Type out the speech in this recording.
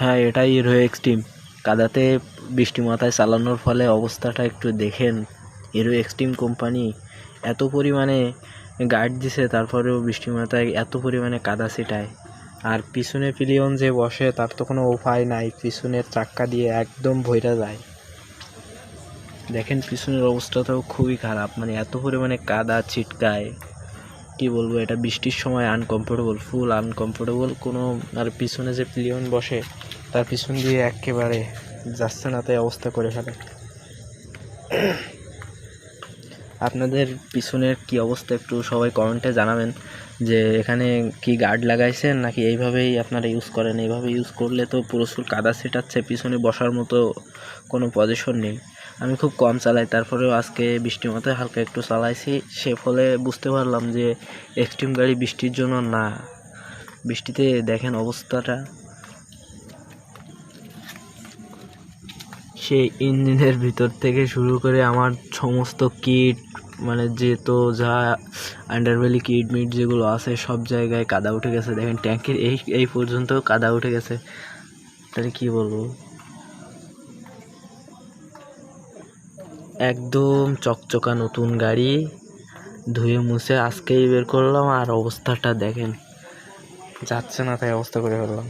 হ্যাঁ, এটাই hero extreme. কাদাতে বৃষ্টি মাথায় চালানোর ফলে অবস্থাটা একটু দেখেন। হিরো এক্সট্রিম কোম্পানি এত পরিমাণে গার্ড দিছে, তারপরেও বৃষ্টি মাথায় এত পরিমাণে কাদা ছিটায়। আর পিছনে পিলিয়ন যে বসে তার তো কোনো উপায় নাই, পিছনের চাক্কা দিয়ে একদম ভইরা যায়। দেখেন পিছনের অবস্থাটাও খুবই খারাপ, মানে এত পরিমাণে কাদা ছিটকায়, কি বলবো, এটা বৃষ্টির সময় আনকমফোর্টেবল, ফুল আনকমফোর্টেবল কোনো। আর পিছনে যে পিলিয়ন বসে তার পিছন দিয়ে একেবারে যাচ্ছে না তাই অবস্থা করে ফেলে। আপনাদের পিছনের কি অবস্থা একটু সবাই কমেন্টে জানাবেন, যে এখানে কি গার্ড লাগাইছেন নাকি এইভাবেই আপনারা ইউজ করেন। এইভাবে ইউজ করলে তো প্রচুর কাদা ছিটাচ্ছে, পিছনে বসার মতো কোনো পজিশন নেই। আমি খুব কম চালাই, তারপরেও আজকে বৃষ্টির মাথায় হালকা একটু চালাইছি, সে ফলে বুঝতে পারলাম যে এক্সট্রিম গাড়ি বৃষ্টির জন্য না। বৃষ্টিতে দেখেন অবস্থাটা, সেই ইঞ্জিনের ভিতর থেকে শুরু করে আমার সমস্ত কিট, মানে যেহেতু যা আন্ডারবেলি কিট মিট যেগুলো আছে সব জায়গায় কাদা উঠে গেছে। দেখেন ট্যাঙ্কির এই পর্যন্ত কাদা উঠে গেছে, তাহলে কি বলবো। একদম চকচকা নতুন গাড়ি, ধুয়ে মুছে আজকেই বের করলাম, আর অবস্থাটা দেখেন, যাচ্ছে না তাই অবস্থা করে ফেললাম।